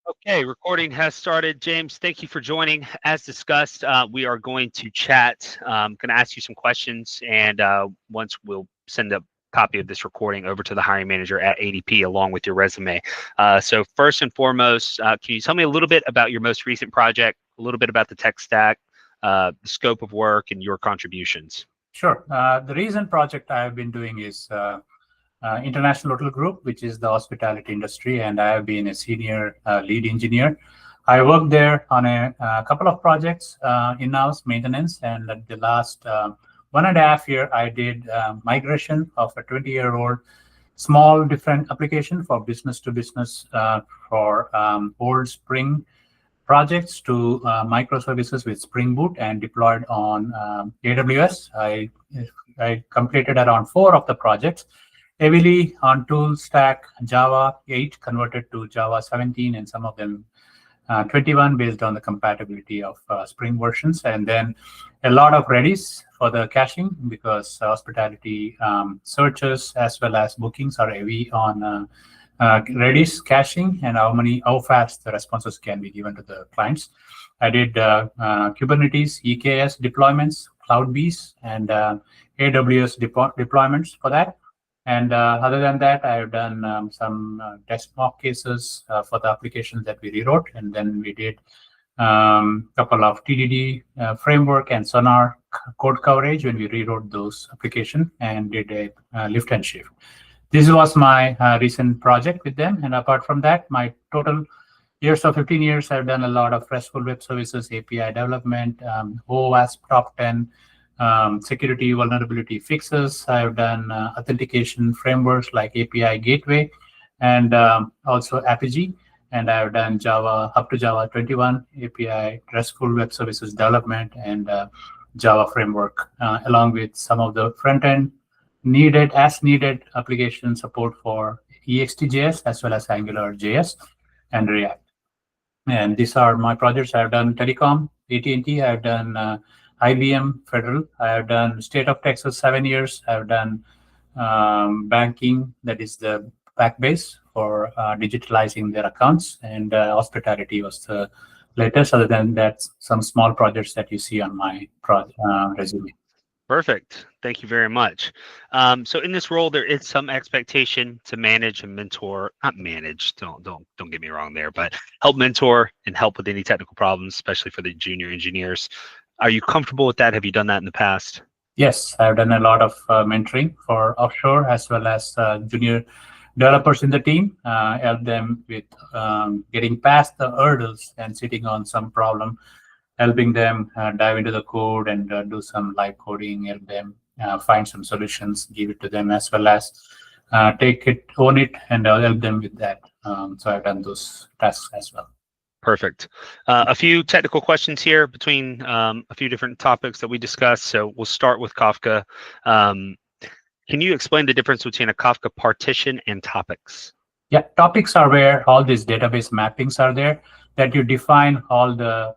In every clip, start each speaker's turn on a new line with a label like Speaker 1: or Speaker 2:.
Speaker 1: Okay, recording has started. James, thank you for joining. As discussed, we are going to chat. I'm going to ask you some questions, and once we'll send a copy of this recording over to the hiring manager at ADP along with your resume. So first and foremost, can you tell me a little bit about your most recent project, a little bit about the tech stack, the scope of work, and your contributions?
Speaker 2: Sure. The recent project I have been doing is International Hotel Group, which is the hospitality industry, and I have been a senior lead engineer. I worked there on a couple of projects, in-house maintenance, and at the last 1.5 year, I did migration of a 20-year-old small different application for business to business for old Spring projects to microservices with Spring Boot and deployed on AWS. I completed around 4 of the projects, heavily on tool stack Java 8 converted to Java 17, and some of them 21 based on the compatibility of Spring versions. And then a lot of Redis for the caching, because hospitality searches as well as bookings are heavy on Redis caching and how fast the responses can be given to the clients. I did Kubernetes, EKS deployments, CloudBees, and AWS deployments for that. And other than that, I've done some test mock cases for the applications that we rewrote. And then we did a couple of TDD framework and Sonar code coverage when we rewrote those applications and did a lift and shift. This was my recent project with them. And apart from that, my total years of 15 years, I've done a lot of RESTful web services, API development, OWASP top 10, security vulnerability fixes. I've done authentication frameworks like API Gateway and also Apigee. And I've done Java up to Java 21 API RESTful web services development and Java framework, along with some of the front end needed application support for EXT.js as well as AngularJS and React. And these are my projects. I've done telecom, AT&T. I've done IBM Federal. I have done State of Texas 7 years. I've done banking, that is the Backbase for digitalizing their accounts, and hospitality was the latest. Other than that, some small projects that you see on my resume.
Speaker 1: Perfect. Thank you very much. So in this role, there is some expectation to manage and mentor, not manage, don't get me wrong there, but help mentor and help with any technical problems, especially for the junior engineers. Are you comfortable with that? Have you done that in the past?
Speaker 2: Yes, I've done a lot of mentoring for offshore as well as junior developers in the team, help them with getting past the hurdles and sitting on some problem, helping them dive into the code and do some live coding, help them find some solutions, give it to them, as well as take it, own it, and help them with that. So I've done those tasks as well.
Speaker 1: Perfect. A few technical questions here between a few different topics that we discussed. So we'll start with Kafka. Can you explain the difference between a Kafka partition and topics?
Speaker 2: Yeah, topics are where all these database mappings are there, that you define all the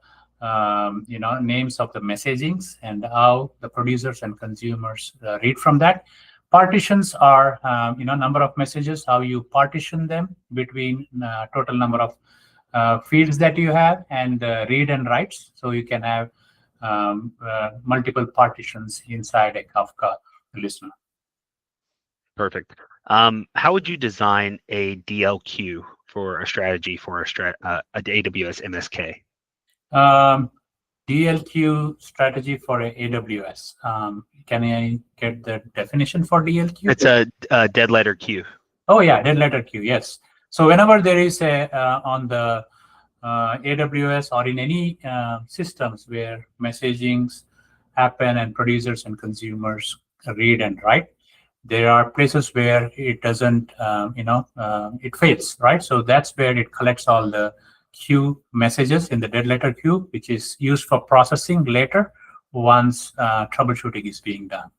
Speaker 2: names of the messagings and how the producers and consumers read from that. Partitions are number of messages, how you partition them between total number of fields that you have, and read and writes. So you can have multiple partitions inside a Kafka listener.
Speaker 1: Perfect. How would you design a DLQ for a strategy for a AWS MSK?
Speaker 2: DLQ strategy for a AWS. Can I get the definition for DLQ?
Speaker 1: It's a dead letter queue.
Speaker 2: Oh yeah, dead letter queue. Yes. So whenever there is a on the AWS or in any systems where messagings happen and producers and consumers read and write, there are places where it doesn't, it fails, right? So that's where it collects all the queue messages in the dead letter queue, which is used for processing later once troubleshooting is being done.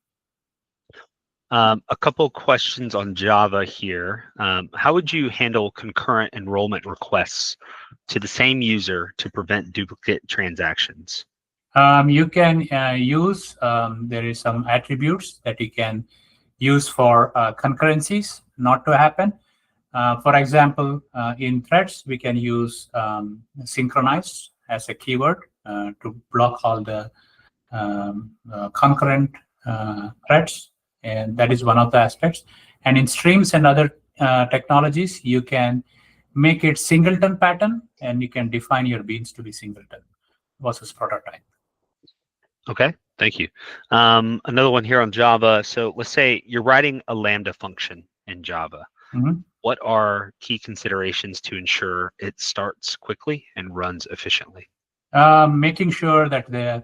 Speaker 1: A couple questions on Java here. How would you handle concurrent enrollment requests to the same user to prevent duplicate transactions?
Speaker 2: You can use, there is some attributes that you can use for concurrencies not to happen. For example, in threads, we can use synchronized as a keyword to block all the concurrent threads, and that is one of the aspects. And in streams and other technologies, you can make it singleton pattern, and you can define your beans to be singleton versus prototype.
Speaker 1: Okay, thank you. Another one here on Java. So let's say you're writing a Lambda function in Java.
Speaker 2: Mm-hmm.
Speaker 1: What are key considerations to ensure it starts quickly and runs efficiently?
Speaker 2: Making sure that the,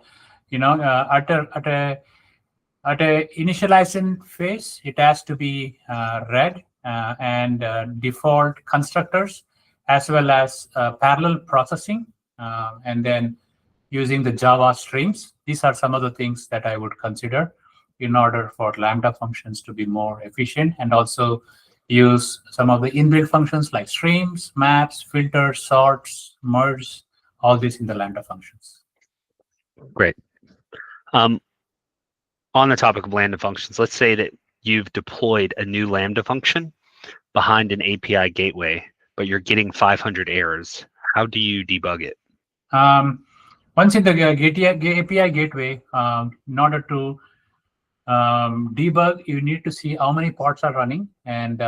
Speaker 2: at a initialization phase, it has to be read and default constructors, as well as parallel processing, and then using the Java streams. These are some of the things that I would consider in order for Lambda functions to be more efficient, and also use some of the inbuilt functions like streams, maps, filters, sorts, merge, all this in the Lambda functions.
Speaker 1: Great. On the topic of Lambda functions, let's say that you've deployed a new Lambda function behind an API gateway, but you're getting 500 errors. How do you debug it?
Speaker 2: Once in the API gateway, in order to debug, you need to see how many pods are running and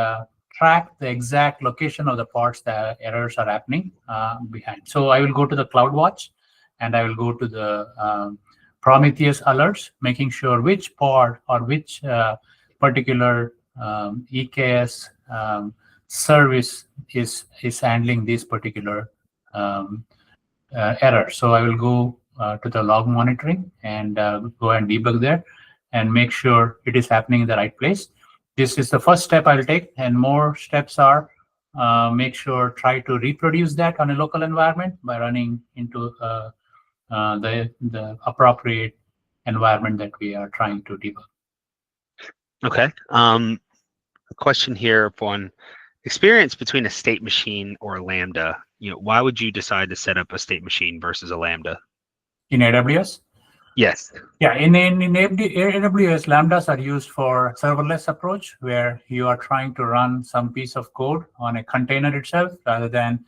Speaker 2: track the exact location of the pods that errors are happening behind. So I will go to the CloudWatch, and I will go to the Prometheus alerts, making sure which pod or which particular EKS service is handling this particular error. So I will go to the log monitoring and go and debug there and make sure it is happening in the right place. This is the first step I'll take, and more steps are try to reproduce that on a local environment by running into the appropriate environment that we are trying to debug.
Speaker 1: Okay. A question here on experience between a state machine or a Lambda. Why would you decide to set up a state machine versus a Lambda?
Speaker 2: In AWS?
Speaker 1: Yes.
Speaker 2: Yeah, in AWS, Lambdas are used for serverless approach, where you are trying to run some piece of code on a container itself rather than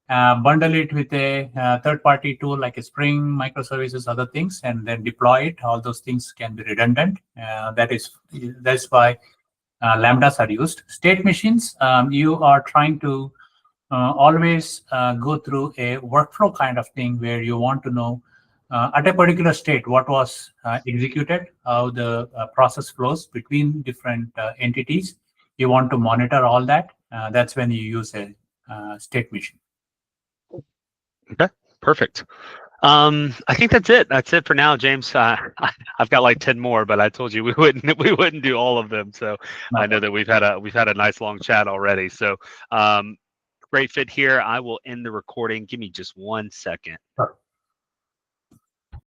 Speaker 2: bundle it with a third-party tool like a Spring, microservices, other things, and then deploy it. All those things can be redundant. That's why Lambdas are used. State machines, you are trying to always go through a workflow kind of thing where you want to know at a particular state what was executed, how the process flows between different entities. You want to monitor all that. That's when you use a state machine.
Speaker 1: Okay, perfect. I think that's it. That's it for now, James. I've got like 10 more, but I told you we wouldn't do all of them. So I know that we've had a nice long chat already. So great fit here. I will end the recording. Give me just 1 second.
Speaker 2: Sure.